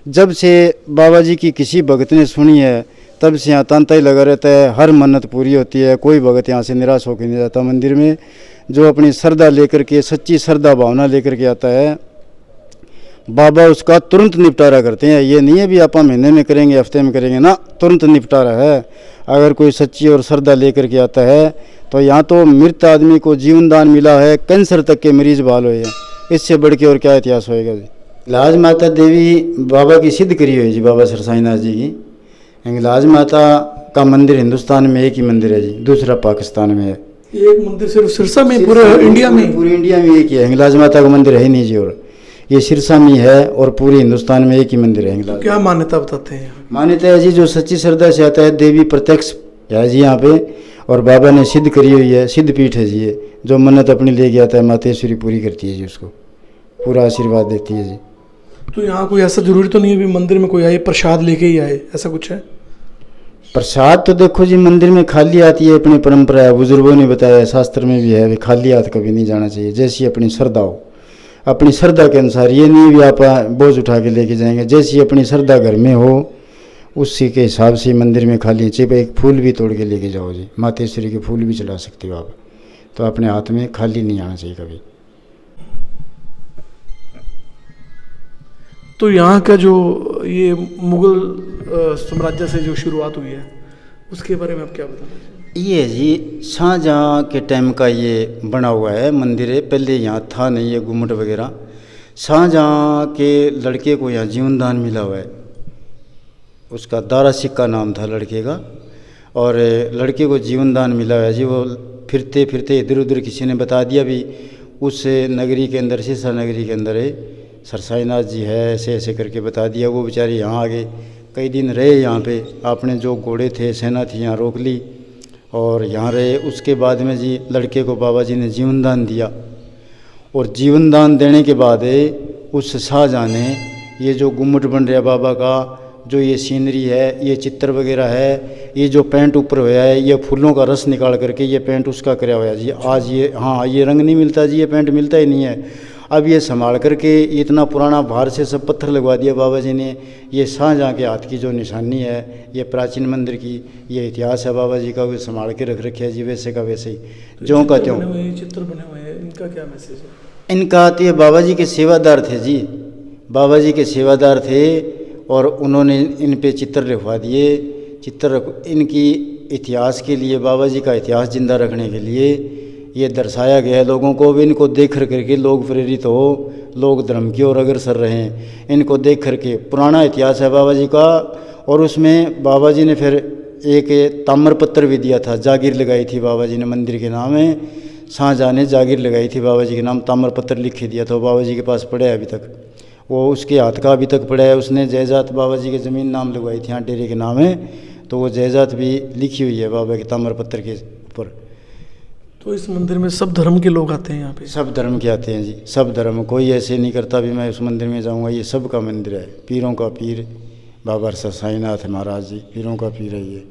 जब से बाबा जी की किसी भगत ने सुनी है तब से यहाँ तांता ही लगा रहता है, हर मन्नत पूरी होती है। कोई भगत यहाँ से निराश होकर नहीं जाता मंदिर में। जो अपनी श्रद्धा लेकर के, सच्ची श्रद्धा भावना लेकर के आता है, बाबा उसका तुरंत निपटारा करते हैं। ये नहीं है भी आप महीने में करेंगे, हफ्ते में करेंगे ना, तुरंत निपटारा है। अगर कोई सच्ची और श्रद्धा लेकर के आता है तो यहाँ तो मृत आदमी को जीवन दान मिला है, कैंसर तक के मरीज बहाल हुए हैं। इससे बढ़ के और क्या इतिहास होएगा जी। इलाज माता देवी बाबा की सिद्ध करी हुई जी, बाबा सरसाईनाथ जी की। हिंगलाज माता का मंदिर हिंदुस्तान में एक ही मंदिर है जी, दूसरा पाकिस्तान में है। एक मंदिर सिर्फ सिरसा में, पूरे इंडिया में? पूरी इंडिया में एक ही है। हिंगलाज माता का मंदिर है ही नहीं जी, और ये सिरसा में है और पूरे हिंदुस्तान में एक ही मंदिर है हिंगलाज। क्या मान्यता बताते हैं? मान्यता है जी, जो सच्ची श्रद्धा से आता है देवी प्रत्यक्ष है जी यहाँ पे, और बाबा ने सिद्ध करी हुई है, सिद्ध पीठ है जी ये। जो मन्नत अपनी लेके आता है मातेश्वरी पूरी करती है जी, उसको पूरा आशीर्वाद देती है जी। तो यहाँ कोई ऐसा जरूरी तो नहीं है भी मंदिर में कोई आए प्रसाद लेके ही आए, ऐसा कुछ है? प्रसाद तो देखो जी मंदिर में खाली आती है, अपनी परंपरा है, बुजुर्गों ने बताया है, शास्त्र में भी है, खाली हाथ कभी नहीं जाना चाहिए। जैसी अपनी श्रद्धा हो, अपनी श्रद्धा के अनुसार। ये नहीं भी आप बोझ उठा के लेके जाएंगे, जैसी अपनी श्रद्धा घर में हो उसी के हिसाब से मंदिर में खाली चाहिए। एक फूल भी तोड़ के लेके जाओ जी, मातेश्वरी के फूल भी चढ़ा सकते हो आप, तो अपने हाथ में खाली नहीं आना चाहिए कभी। तो यहाँ का जो ये मुगल साम्राज्य से जो शुरुआत हुई है उसके बारे में आप क्या बताना? ये जी शाहजहाँ के टाइम का ये बना हुआ है मंदिर है। पहले यहाँ था नहीं ये गुम्मट वगैरह। शाहजहाँ के लड़के को यहाँ जीवन दान मिला हुआ है, उसका दारा सिक्का नाम था लड़के का, और लड़के को जीवन दान मिला हुआ है जी। वो फिरते फिरते इधर उधर किसी ने बता दिया भी उस नगरी के अंदर, सिरसा नगरी के अंदर है सरसाईनाथ जी है, ऐसे ऐसे करके बता दिया। वो बेचारे यहाँ आ गए, कई दिन रहे यहाँ पे। आपने जो घोड़े थे, सेना थी, यहाँ रोक ली और यहाँ रहे। उसके बाद में जी लड़के को बाबा जी ने जीवन दान दिया, और जीवन दान देने के बाद उस शाहजहाँ ने ये जो गुम्मट बन रहा बाबा का, जो ये सीनरी है, ये चित्र वगैरह है, ये जो पेंट ऊपर हुआ है, ये फूलों का रस निकाल करके ये पेंट उसका कराया हुआ है जी। आज ये, हाँ, ये रंग नहीं मिलता जी, ये पेंट मिलता ही नहीं है। अब ये संभाल करके इतना पुराना बाहर से सब पत्थर लगवा दिया बाबा जी ने। ये शाहजहाँ के हाथ की जो निशानी है, ये प्राचीन मंदिर की, ये इतिहास है बाबा जी का, वो संभाल के रख रखे है जी, वैसे का वैसे ही, जो का त्यों। चित्र बने हुए हैं, इनका क्या मैसेज है? इनका तो ये बाबा जी के सेवादार थे जी, बाबा जी के सेवादार थे, और उन्होंने इन पे चित्र लिखवा दिए। चित्र इनकी इतिहास के लिए, बाबा जी का इतिहास जिंदा रखने के लिए ये दर्शाया गया है लोगों को भी। इनको देख करके लोग प्रेरित हो, लोग धर्म की ओर अग्रसर रहें। इनको देख करके, पुराना इतिहास है बाबा जी का, और उसमें बाबा जी ने फिर एक ताम्रपत्र भी दिया था, जागीर लगाई थी बाबा जी ने मंदिर के नाम में। शाहजहाँ ने जागीर लगाई थी बाबा जी के नाम, ताम्रपत्र लिख के दिया था, बाबा जी के पास पड़ा है अभी तक, वो उसके हाथ का अभी तक पड़ा है। उसने जायदाद बाबा जी के ज़मीन नाम लगवाई थी यहाँ डेरे के नाम है, तो वो जायदाद भी लिखी हुई है बाबा के ताम्रपत्र के ऊपर। तो इस मंदिर में सब धर्म के लोग आते हैं यहाँ पे? सब धर्म के आते हैं जी, सब धर्म। कोई ऐसे नहीं करता भी मैं उस मंदिर में जाऊँगा। ये सब का मंदिर है, पीरों का पीर बाबा सरसाईनाथ महाराज जी, पीरों का पीर है ये।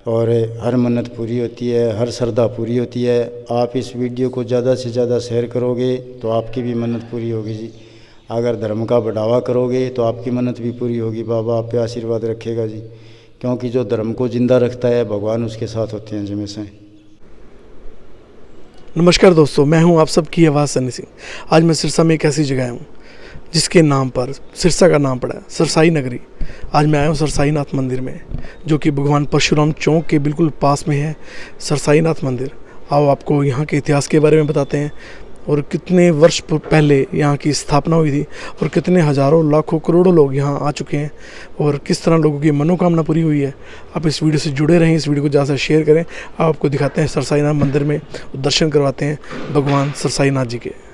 और हर मन्नत पूरी होती है, हर श्रद्धा पूरी होती है। आप इस वीडियो को ज़्यादा से ज़्यादा शेयर करोगे तो आपकी भी मन्नत पूरी होगी जी। अगर धर्म का बढ़ावा करोगे तो आपकी मन्नत भी पूरी होगी। बाबा आप पे आशीर्वाद रखेगा जी, क्योंकि जो धर्म को जिंदा रखता है भगवान उसके साथ होते हैं हमेशा। नमस्कार दोस्तों, मैं हूं आप सबकी आवाज़ सन्नी सिंह। आज मैं सिरसा में एक ऐसी जगह हूं जिसके नाम पर सिरसा का नाम पड़ा है, सरसाई नगरी। आज मैं आया हूं सरसाईनाथ मंदिर में, जो कि भगवान परशुराम चौक के बिल्कुल पास में है सरसाईनाथ मंदिर। आओ आपको यहाँ के इतिहास के बारे में बताते हैं, और कितने वर्ष पहले यहाँ की स्थापना हुई थी, और कितने हज़ारों लाखों करोड़ों लोग यहाँ आ चुके हैं, और किस तरह लोगों की मनोकामना पूरी हुई है। आप इस वीडियो से जुड़े रहें, इस वीडियो को ज़्यादा से शेयर करें। आपको दिखाते हैं सरसाईनाथ मंदिर में, दर्शन करवाते हैं भगवान सरसाईनाथ जी के।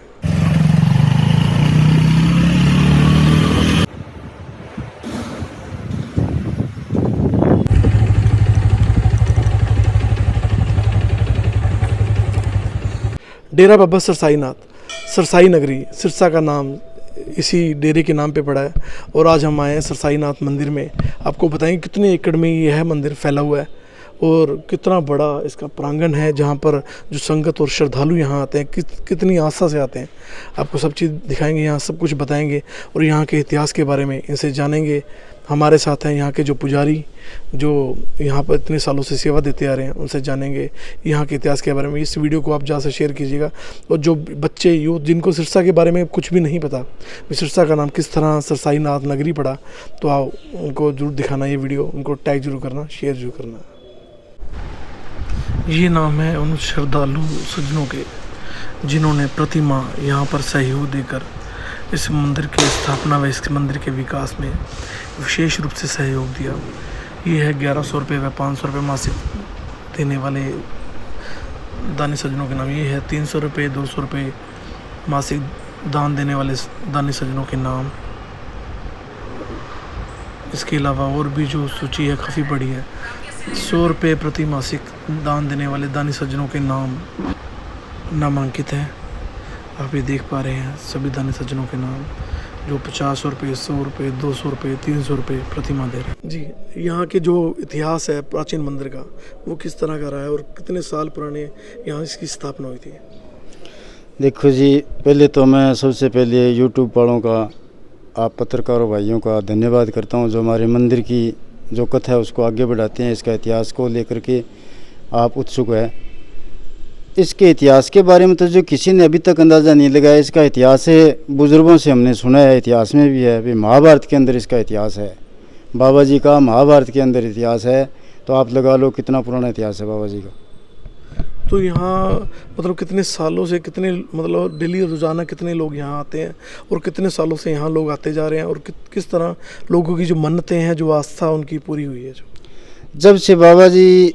डेरा बाबा सरसाईनाथ, सरसाई नगरी, सिरसा का नाम इसी डेरे के नाम पे पड़ा है। और आज हम आए हैं सरसाईनाथ मंदिर में। आपको बताएं कितने एकड़ में यह मंदिर फैला हुआ है, और कितना बड़ा इसका प्रांगण है जहाँ पर जो संगत और श्रद्धालु यहाँ आते हैं, कितनी आस्था से आते हैं। आपको सब चीज़ दिखाएंगे, यहाँ सब कुछ बताएंगे और यहाँ के इतिहास के बारे में इनसे जानेंगे। हमारे साथ हैं यहाँ के जो पुजारी जो यहाँ पर इतने सालों से सेवा देते आ रहे हैं, उनसे जानेंगे यहाँ के इतिहास के बारे में। इस वीडियो को आप ज़्यादा से शेयर कीजिएगा और जो बच्चे यूथ जिनको सिरसा के बारे में कुछ भी नहीं पता, सिरसा का नाम किस तरह सरसाई नाथ नगरी पड़ा, तो आओ उनको जरूर दिखाना ये वीडियो, उनको टैग जरूर करना, शेयर जरूर करना। ये नाम है उन श्रद्धालु सज्जनों के जिन्होंने प्रतिमा यहाँ पर सहयोग देकर इस मंदिर की स्थापना व इस मंदिर के विकास में विशेष रूप से सहयोग दिया। ये है 1100 रुपये व 500 रुपये मासिक देने वाले दानी सज्जनों के नाम। ये है 300 रुपये 200 रुपये मासिक दान देने वाले दानी सज्जनों के नाम। इसके अलावा और भी जो सूची है काफ़ी बड़ी है। 100 रुपये प्रति मासिक दान देने वाले दानी सज्जनों के नाम नामांकित हैं। आप ये देख पा रहे हैं सभी दानी सज्जनों के नाम जो 50 रुपये 100 रुपये 200 रुपये 300 रुपये प्रतिमा दे रहे हैं। जी, यहाँ के जो इतिहास है प्राचीन मंदिर का वो किस तरह का रहा है और कितने साल पुराने यहाँ इसकी स्थापना हुई थी? देखो जी, पहले तो मैं सबसे पहले यूट्यूब वालों का, आप पत्रकारों भाइयों का धन्यवाद करता हूँ जो हमारे मंदिर की जो कथा है उसको आगे बढ़ाते हैं। इसका इतिहास को लेकर के आप उत्सुक है। इसके इतिहास के बारे में तो जो किसी ने अभी तक अंदाज़ा नहीं लगाया। इसका इतिहास है, बुज़ुर्गों से हमने सुना है, इतिहास में भी है, अभी महाभारत के अंदर इसका इतिहास है। बाबा जी का महाभारत के अंदर इतिहास है, तो आप लगा लो कितना पुराना इतिहास है बाबा जी का। तो यहाँ मतलब कितने सालों से, कितने मतलब डेली रोज़ाना कितने लोग यहाँ आते हैं और कितने सालों से यहाँ लोग आते जा रहे हैं और किस तरह लोगों की जो मन्नतें हैं, जो आस्था उनकी पूरी हुई है? जब से बाबा जी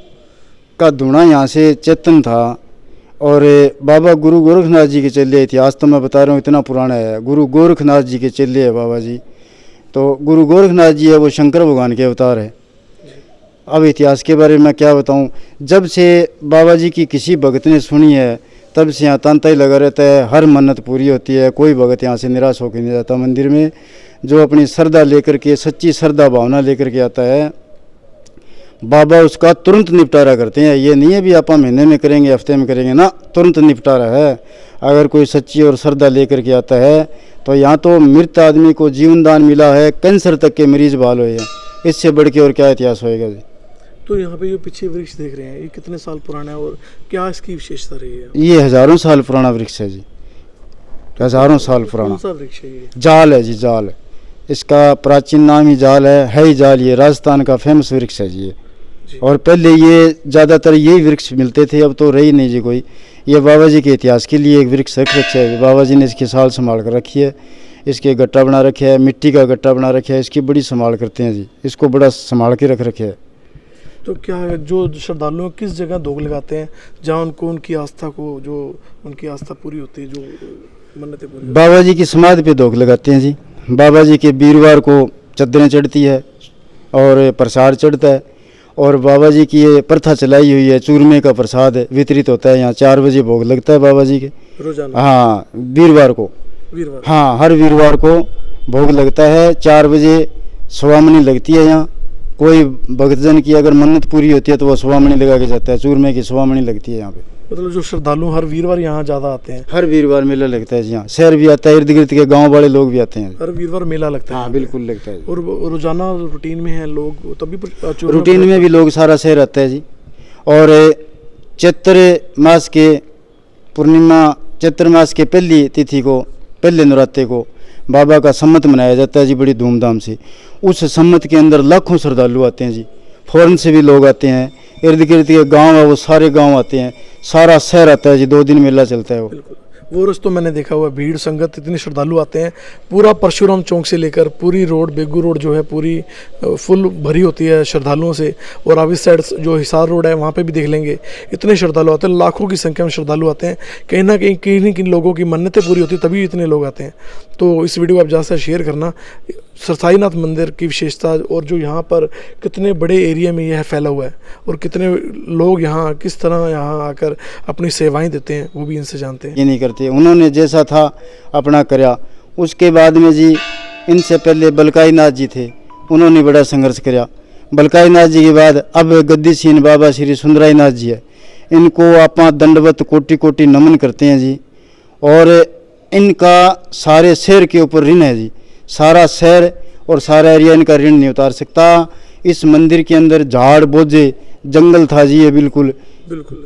का धुना यहाँ से चेतन था और बाबा गुरु गोरखनाथ जी के चेले, इतिहास तो मैं बता रहा हूँ इतना पुराना है। गुरु गोरखनाथ जी के चेले है बाबा जी। तो गुरु गोरखनाथ जी है वो शंकर भगवान के अवतार है। अब इतिहास के बारे में मैं क्या बताऊँ। जब से बाबा जी की किसी भगत ने सुनी है तब से यहाँ तांता ही लगा रहता है, हर मन्नत पूरी होती है। कोई भगत यहाँ से निराश होकर नहीं जाता। मंदिर में जो अपनी श्रद्धा लेकर के, सच्ची श्रद्धा भावना लेकर के आता है, बाबा उसका तुरंत निपटारा करते हैं। ये नहीं है भी आप महीने में करेंगे, हफ्ते में करेंगे ना, तुरंत निपटारा है। अगर कोई सच्ची और श्रद्धा लेकर के आता है तो यहाँ तो मृत आदमी को जीवन दान मिला है, कैंसर तक के मरीज बहाल हुए हैं। इससे बढ़ के और क्या इतिहास होएगा जी। तो यहाँ पे जो पीछे वृक्ष देख रहे हैं ये कितने साल पुराना है और क्या इसकी विशेषता रही है? ये हज़ारों साल पुराना वृक्ष है जी, हज़ारों साल पुराना। कौन सा वृक्ष है ये? जाल है जी, जाल। इसका प्राचीन नाम ही जाल है ही जाल। ये राजस्थान का फेमस वृक्ष है जी ये। और पहले ये ज़्यादातर यही वृक्ष मिलते थे, अब तो रही नहीं जी कोई। ये बाबा जी के इतिहास के लिए एक वृक्ष रख रखा है। बाबा जी ने इसकी साल संभाल कर रखी है। इसके गट्टा बना रखा है, मिट्टी का गट्टा बना रखा है। इसकी बड़ी संभाल करते हैं जी, इसको बड़ा संभाल के रख रखे है। तो क्या जो श्रद्धालु किस जगह दोग लगाते हैं जहाँ उनको उनकी आस्था को, जो उनकी आस्था पूरी होती है, जो मन्नतें पूरी? बाबा जी की समाधि पे दोग लगाते हैं जी। बाबा जी के वीरवार को चद्दरें चढ़ती है और प्रसाद चढ़ता है। और बाबा जी की ये प्रथा चलाई हुई है, चूरमे का प्रसाद वितरित होता है। यहाँ 4 बजे भोग लगता है बाबा जी के रोजाना। हाँ, वीरवार को। हाँ, हर वीरवार को भोग लगता है। 4 बजे स्वामनी लगती है यहाँ। कोई भक्तजन की अगर मन्नत पूरी होती है तो वो स्वामनी लगा के जाता है। चूरमे की स्वामनी लगती है यहाँ पे। मतलब जो श्रद्धालु हर वीरवार यहाँ ज़्यादा आते हैं? हर वीरवार मेला लगता है जी। यहाँ शहर भी आता है, इर्द गिर्द के गांव वाले लोग भी आते हैं। हर वीरवार मेला लगता है? हाँ, बिल्कुल लगता है। और रोजाना रूटीन में है लोग तभी रूटीन में भी लोग सारा शहर आता है जी। और चैत्र मास के पूर्णिमा, चैत्र मास के पहली तिथि को, पहले नवरात्रे को बाबा का सम्मत मनाया जाता है जी बड़ी धूमधाम से। उस सम्मत के अंदर लाखों श्रद्धालु आते हैं जी। फॉरेन से भी लोग आते हैं, इर्द गिर्द के गांव है वो सारे गांव आते हैं, सारा शहर आता है जी। 2 दिन मेला चलता है वो रोज तो मैंने देखा हुआ भीड़ संगत, इतने श्रद्धालु आते हैं। पूरा परशुराम चौक से लेकर पूरी रोड, बेगू रोड जो है पूरी फुल भरी होती है श्रद्धालुओं से। और आप इस साइड जो हिसार रोड है वहाँ पे भी देख लेंगे, इतने श्रद्धालु आते हैं, लाखों की संख्या में श्रद्धालु आते हैं। कहीं ना कहीं किन लोगों की मन्नतें पूरी होती है तभी इतने लोग आते हैं। तो इस वीडियो को आप ज़्यादा से शेयर करना। सरसाई नाथ मंदिर की विशेषता और जो यहाँ पर कितने बड़े एरिया में यह फैला हुआ है और कितने लोग यहाँ किस तरह यहाँ आकर अपनी सेवाएं देते हैं वो भी इनसे जानते हैं। ये नहीं करते, उन्होंने जैसा था अपना कराया। उसके बाद में जी इनसे पहले बलकाई नाथ जी थे, उन्होंने बड़ा संघर्ष कराया। बलकाई नाथ जी के बाद अब गद्दी सीन बाबा श्री सुंदराई नाथ जी है। इनको आप दंडवत कोटि कोटि नमन करते हैं जी। और इनका सारे शहर के ऊपर ऋण है जी। सारा शहर और सारा एरिया इनका ऋण नहीं उतार सकता। इस मंदिर के अंदर झाड़ बोझे जंगल था जी, ये बिल्कुल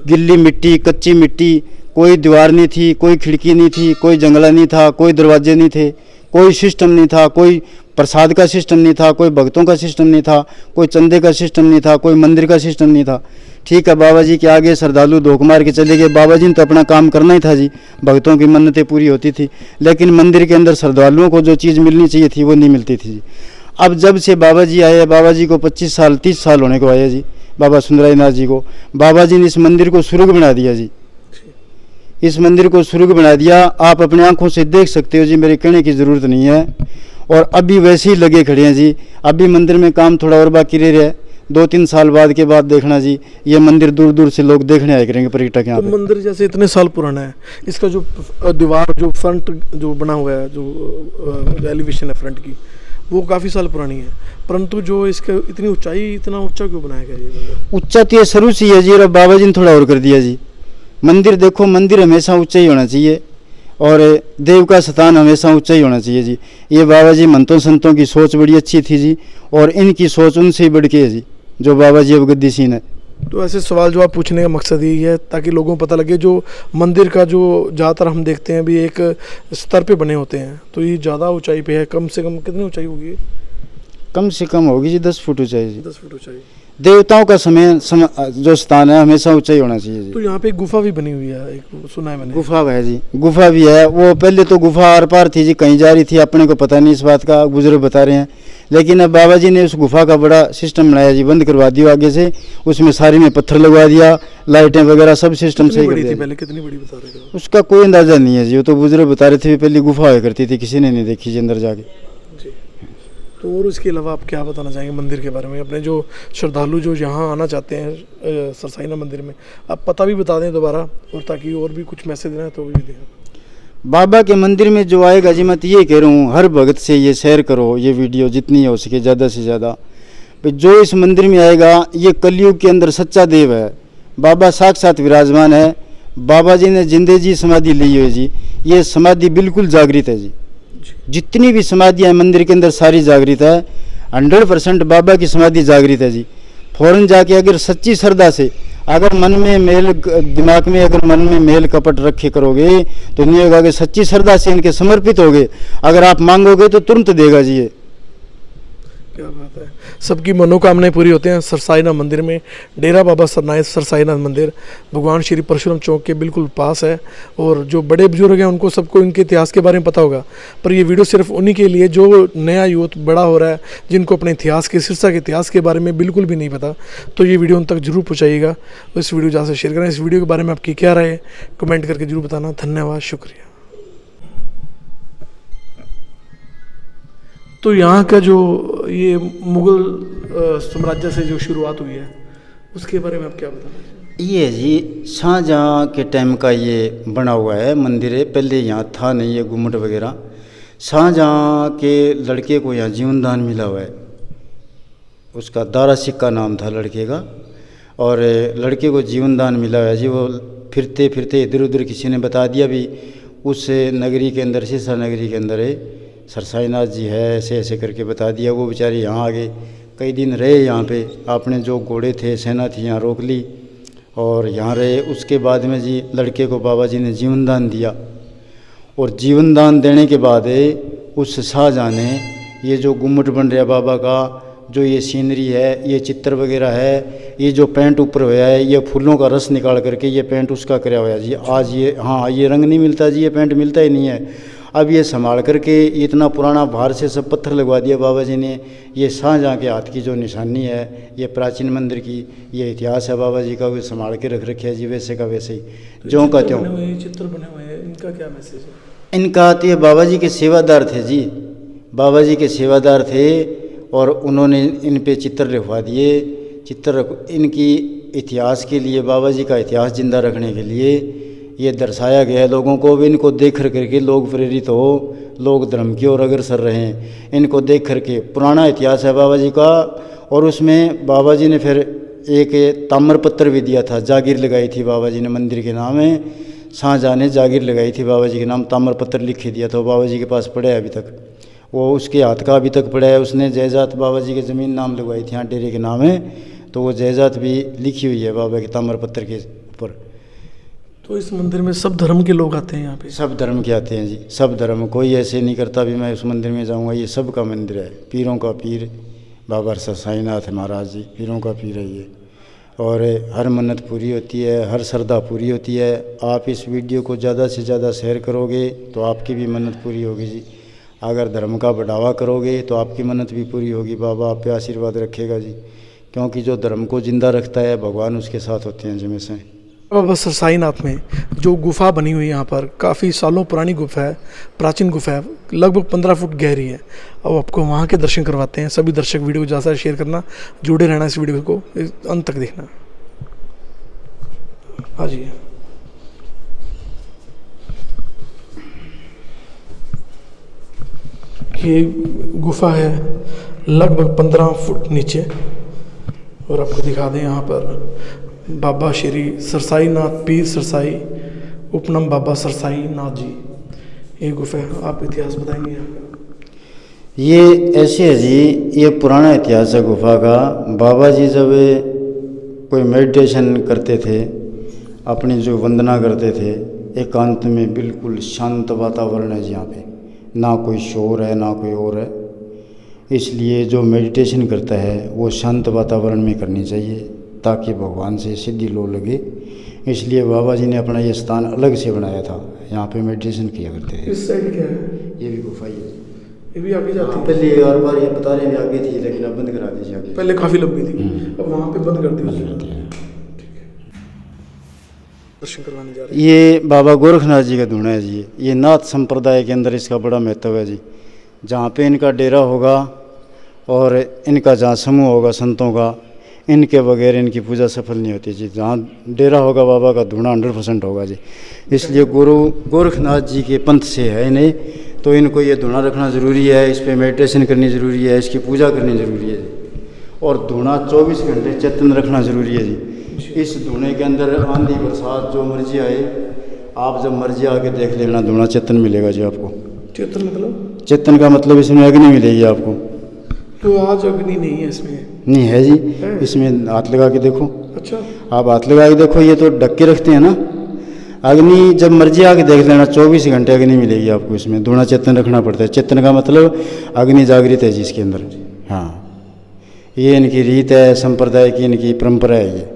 गिल्ली मिट्टी कच्ची मिट्टी, कोई दीवार नहीं थी, कोई खिड़की नहीं थी, कोई जंगला नहीं था, कोई दरवाजे नहीं थे, कोई सिस्टम नहीं था, कोई प्रसाद का सिस्टम नहीं था, कोई भक्तों का सिस्टम नहीं था, कोई चंदे का सिस्टम नहीं था, कोई मंदिर का सिस्टम नहीं था। ठीक है, बाबा जी के आगे श्रद्धालु धोख मार के चले गए। बाबा जी ने तो अपना काम करना ही था जी, भक्तों की मन्नतें पूरी होती थी, लेकिन मंदिर के अंदर श्रद्धालुओं को जो चीज़ मिलनी चाहिए थी वो नहीं मिलती थी जी। अब जब से बाबा जी आए, बाबा जी को 25 साल 30 साल होने को आए जी, बाबा सुंदराई नाथ जी को, बाबा जी ने इस मंदिर को स्वर्ग बना दिया जी। इस मंदिर को स्वर्ग बना दिया। आप अपनी आंखों से देख सकते हो जी, मेरे कहने की ज़रूरत नहीं है। और अभी वैसे ही लगे खड़े हैं जी। अभी मंदिर में काम थोड़ा और बाकी रह रहा है, 2-3 साल बाद के बाद देखना जी, ये मंदिर दूर दूर से लोग देखने आए करेंगे पर्यटक यहाँ पे। मंदिर जैसे इतने साल पुराना है, इसका जो दीवार जो फ्रंट जो बना हुआ है, जो एलिवेशन है फ्रंट की, वो काफ़ी साल पुरानी है, परंतु जो इसका इतनी ऊंचाई, इतना ऊंचा क्यों बनाया गया ये मंदिर? ऊंचा तो ये शुरू से ही है जी, और बाबा जी ने थोड़ा और कर दिया जी। मंदिर देखो, मंदिर हमेशा ऊंचा ही होना चाहिए और देव का स्थान हमेशा ऊंचा ही होना चाहिए जी। ये बाबा जी मंतों संतों की सोच बड़ी अच्छी थी जी, और इनकी सोच उनसे ही बढ़ के है जी, जो बाबा जी अब गद्दी सीन है। तो ऐसे सवाल जवाब पूछने का मकसद यही है ताकि लोगों को पता लगे, जो मंदिर का जो ज़्यादातर हम देखते हैं भी एक स्तर पे बने होते हैं, तो ये ज़्यादा ऊंचाई पे है। कम से कम कितनी ऊंचाई होगी? कम से कम होगी जी 10 फुट ऊंचाई जी। 10 फुट ऊंचाई। देवताओं का जो स्थान है हमेशा ऊंचा ही होना चाहिए जी। तो यहाँ पे एक गुफा भी बनी हुई है, एक सुना है मैंने। गुफा है जी, गुफा भी है। वो पहले तो गुफा आर पार थी जी, कहीं जा रही थी, अपने को पता नहीं इस बात का, बुजुर्ग बता रहे हैं। लेकिन अब बाबा जी ने उस गुफा का बड़ा सिस्टम बनाया जी, बंद करवा दिया आगे से, उसमें सारी में पत्थर लगवा दिया, लाइटें वगैरह सब सिस्टम सही कर दिया। पहले कितनी बड़ी बता रहे थे? उसका कोई अंदाजा नहीं है जी, वो तो बुजुर्ग बता रहे थे, पहले गुफा हुआ करती थी, किसी ने नहीं देखी जी अंदर जाके। तो और उसके अलावा आप क्या बताना चाहेंगे मंदिर के बारे में? अपने जो श्रद्धालु जो यहाँ आना चाहते हैं सरसाईनाथ मंदिर में, आप पता भी बता दें दोबारा, और ताकि और भी कुछ मैसेज देना है तो भी दें। बाबा के मंदिर में जो आएगा जी, मैं तो ये कह रहा हूँ, हर भगत से ये शेयर करो, ये वीडियो जितनी हो सके ज़्यादा से ज़्यादा। जो इस मंदिर में आएगा, ये कलयुग के अंदर सच्चा देव है, बाबा साक्षात विराजमान है। बाबा जी ने जिंदे जी समाधि ली है जी, ये समाधि बिल्कुल जागृत है जी। जितनी भी समाधियाँ मंदिर के अंदर सारी जागृत है, 100% बाबा की समाधि जागृत है जी। फौरन जाके अगर सच्ची श्रद्धा से, अगर मन में मेल, दिमाग में अगर मन में मेल कपट रखे करोगे तो नहीं होगा, कि सच्ची श्रद्धा से इनके समर्पित होगे, अगर आप मांगोगे तो तुरंत देगा जी। ये क्या बात है, सबकी मनोकामनाएं पूरी होते हैं सरसाईनाथ मंदिर में। डेरा बाबा सरसाईनाथ मंदिर भगवान श्री परशुराम चौक के बिल्कुल पास है। और जो बड़े बुजुर्ग हैं उनको सबको इनके इतिहास के बारे में पता होगा, पर ये वीडियो सिर्फ उन्हीं के लिए जो नया यूथ बड़ा हो रहा है, जिनको अपने इतिहास के, सिरसा के इतिहास के बारे में बिल्कुल भी नहीं पता, तो ये वीडियो उन तक जरूर पहुँचाइएगा। इस वीडियो ज़्यादा से शेयर करें। इस वीडियो के बारे में आपकी क्या राय है कमेंट करके जरूर बताना। धन्यवाद, शुक्रिया। तो यहाँ का जो ये मुग़ल साम्राज्य से जो शुरुआत हुई है उसके बारे में आप क्या बताना चाहेंगे? ये जी शाहजहाँ के टाइम का ये बना हुआ है मंदिर है। पहले यहाँ था नहीं ये गुम्मट वगैरह। शाहजहाँ के लड़के को यहाँ जीवन दान मिला हुआ है, उसका दारा सिक्का नाम था लड़के का, और लड़के को जीवन दान मिला हुआ है जी। वो फिरते फिरते इधर उधर किसी ने बता दिया भी उस नगरी के अंदर, सिरसा नगरी के अंदर है सरसाईनाथ जी है, ऐसे ऐसे करके बता दिया। वो बेचारे यहाँ आ गए, कई दिन रहे यहाँ पे। आपने जो घोड़े थे, सेना थी, यहाँ रोक ली और यहाँ रहे। उसके बाद में जी लड़के को बाबा जी ने जीवन दान दिया, और जीवन दान देने के बाद उस शाहजहाँ ने ये जो गुम्मट बन रहा बाबा का, जो ये सीनरी है, ये चित्र वगैरह है, ये जो पेंट ऊपर हुआ है, ये फूलों का रस निकाल करके ये पेंट उसका कराया हुआ है जी। आज ये, हाँ, ये रंग नहीं मिलता जी, ये पेंट मिलता ही नहीं है। अब ये संभाल करके इतना पुराना बाहर से सब पत्थर लगवा दिया बाबा जी ने। ये शाहजहाँ के हाथ की जो निशानी है, ये प्राचीन मंदिर की ये इतिहास है बाबा जी का, वो संभाल के रख रखे है जी, वैसे का वैसे ही जो का त्यों। चित्र बने हुए हैं, इनका क्या मैसेज है? इनका तो ये बाबा जी के सेवादार थे जी, बाबा जी के सेवादार थे, और उन्होंने इन पे चित्र लिखवा दिए। चित्र इनकी इतिहास के लिए, बाबा जी का इतिहास जिंदा रखने के लिए ये दर्शाया गया है लोगों को भी। इनको देख कर करके लोग प्रेरित हो, लोग धर्म की ओर अग्रसर रहें। इनको देख कर के पुराना इतिहास है बाबा जी का, और उसमें बाबा जी ने फिर एक ताम्रपत्र भी दिया था, जागीर लगाई थी बाबा जी ने मंदिर के नाम में। शाहजहाँ ने जागीर लगाई थी बाबा जी के नाम, ताम्रपत्र लिख दिया था, बाबा जी के पास पड़ा है अभी तक, वो उसके हाथ का अभी तक पड़ा है। उसने जायदाद बाबा जी की ज़मीन नाम लगवाई थी यहाँ डेरे के नाम है, तो वो जायदाद भी लिखी हुई है बाबा के ताम्रपत्र के ऊपर। तो इस मंदिर में सब धर्म के लोग आते हैं यहाँ पे? सब धर्म के आते हैं जी, सब धर्म। कोई ऐसे नहीं करता भी मैं उस मंदिर में जाऊँगा, ये सब का मंदिर है। पीरों का पीर बाबा साईनाथ महाराज जी, पीरों का पीर है ये। और हर मन्नत पूरी होती है, हर श्रद्धा पूरी होती है। आप इस वीडियो को ज़्यादा से ज़्यादा शेयर करोगे तो आपकी भी मन्नत पूरी होगी जी। अगर धर्म का बढ़ावा करोगे तो आपकी मन्नत भी पूरी होगी। बाबा आप पे आशीर्वाद रखेगा जी, क्योंकि जो धर्म को जिंदा रखता है भगवान उसके साथ होते हैं जिनमें से। बाबा सरसाईनाथ में जो गुफा बनी हुई है यहाँ पर, काफ़ी सालों पुरानी गुफा है, प्राचीन गुफा है, लगभग 15 फुट गहरी है। अब आपको वहाँ के दर्शन करवाते हैं। सभी दर्शक वीडियो को ज़्यादा शेयर करना, जुड़े रहना, इस वीडियो को अंत तक देखना। हाँ जी, ये गुफा है लगभग 15 फुट नीचे, और आपको दिखा दें यहाँ पर बाबा श्री सरसाईनाथ पीर सरसाई उपनाम बाबा सरसाईनाथ जी, ये गुफा है। आप इतिहास बताएंगे यहाँ का? ये ऐसे है जी, ये पुराना इतिहास है गुफा का। बाबा जी जब कोई मेडिटेशन करते थे, अपनी जो वंदना करते थे, एकांत में बिल्कुल शांत वातावरण है जी यहाँ पे, ना कोई शोर है ना कोई और है। इसलिए जो मेडिटेशन करता है वो शांत वातावरण में करनी चाहिए ताकि भगवान से सिद्धि लो लगे। इसलिए बाबा जी ने अपना ये स्थान अलग से बनाया था, यहाँ पे मेडिटेशन किया करते थे। इस साइड क्या है? ये भी गुफा ही है, ये भी आगे जाती है? पहले हर बार ये बता रहे हैं आगे थी, लेकिन अब बंद करा दी आगे। पहले काफ़ी लंबी थी, अब वहाँ पे बंद कर दी। दर्शन करवाने जा रहे हैं। ये बाबा गोरखनाथ जी का धूना है जी। ये नाथ संप्रदाय के अंदर इसका बड़ा महत्व है जी। जहाँ पे इनका डेरा होगा और इनका जहाँ समूह होगा संतों का, इनके बगैर इनकी पूजा सफल नहीं होती जी। जहाँ डेरा होगा बाबा का धूना 100% होगा जी। इसलिए गुरु गोरखनाथ जी के पंथ से है इन्हें, तो इनको ये धूना रखना ज़रूरी है, इस पर मेडिटेशन करनी ज़रूरी है, इसकी पूजा करनी ज़रूरी है जी। और धूना 24 घंटे चेतन रखना ज़रूरी है जी। इस धूने के अंदर आंधी बरसात जो मर्जी आए, आप जब मर्जी आके देख लेना, धूना चेतन मिलेगा जी आपको। चेतन मतलब? चेतन का मतलब इसमें अग्नि मिलेगी आपको। तो आज अग्नि नहीं है इसमें? नहीं है जी, इसमें हाथ लगा के देखो। अच्छा, आप हाथ लगा के देखो, ये तो ढक के रखते हैं ना। अग्नि जब मर्जी आके देख लेना, 24 घंटे अग्नि मिलेगी आपको। इसमें धूना चेतन रखना पड़ता है। चेतन का मतलब अग्नि जागृत है जी इसके अंदर। हाँ, ये इनकी रीत है, संप्रदाय की इनकी परंपरा है, ये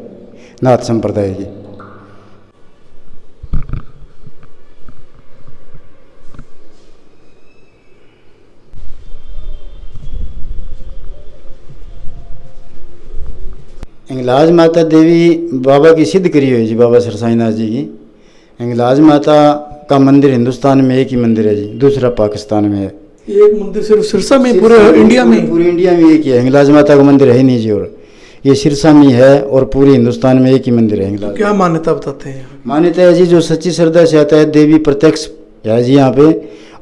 नाथ संप्रदाय की। हिंगलाज माता देवी बाबा की सिद्ध करी हुई जी, बाबा सरसाईनाथ जी की। हिंगलाज माता का मंदिर हिंदुस्तान में एक ही मंदिर है जी, दूसरा पाकिस्तान में है। ये एक मंदिर सिर्फ सिरसा में, पूरे इंडिया में? पूरी इंडिया में एक ही है। हिंगलाज माता का मंदिर है ही नहीं जी, और ये सिरसा में है, और पूरे हिंदुस्तान में एक ही मंदिर है हिंगलाज। क्या मान्यता बताते हैं? मान्यता है जी, जो सच्ची श्रद्धा से आता है, देवी प्रत्यक्ष है जी यहाँ पे,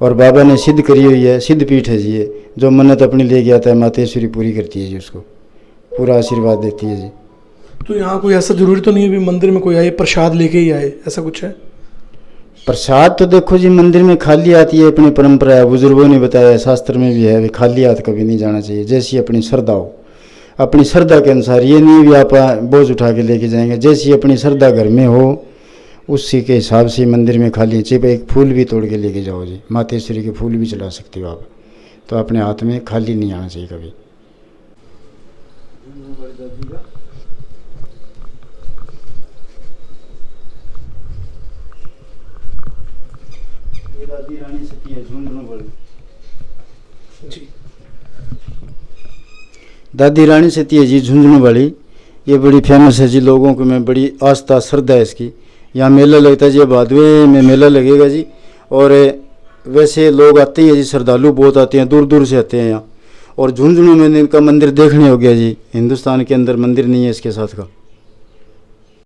और बाबा ने सिद्ध करी हुई है, सिद्ध पीठ है जी ये। जो मन्नत अपनी लेके आता है मातेश्वरी पूरी करती है जी, उसको पूरा आशीर्वाद देती है जी। तो यहाँ कोई ऐसा जरूरी तो नहीं है भी मंदिर में कोई आए प्रसाद लेके ही आए, ऐसा कुछ है? प्रसाद तो देखो जी, मंदिर में खाली आती है, अपनी परंपरा है, बुजुर्गों ने बताया, शास्त्र में भी है, वे खाली हाथ कभी नहीं जाना चाहिए। जैसी अपनी श्रद्धा हो, अपनी श्रद्धा के अनुसार, ये नहीं भी आप बोझ उठा के लेके जाएंगे। जैसी अपनी श्रद्धा घर में हो उसी के हिसाब से मंदिर में खाली चाहिए। एक फूल भी तोड़ के लेके जाओ जी, मातेश्वरी के फूल भी चला सकते हो आप, तो अपने हाथ में खाली नहीं आना चाहिए कभी। दादी रानी सती है झुंझुनू वाली जी। दादी रानी सती है जी झुंझुनू वाली, ये बड़ी फेमस है जी, लोगों को में बड़ी आस्था श्रद्धा है इसकी। यहाँ मेला लगता है जी, भादवे में मेला लगेगा जी। और वैसे लोग आते हैं जी, श्रद्धालु बहुत आते हैं, दूर दूर से आते हैं यहाँ। और झुंझुनू में इनका मंदिर देखने हो गया जी, हिंदुस्तान के अंदर मंदिर नहीं है इसके साथ का।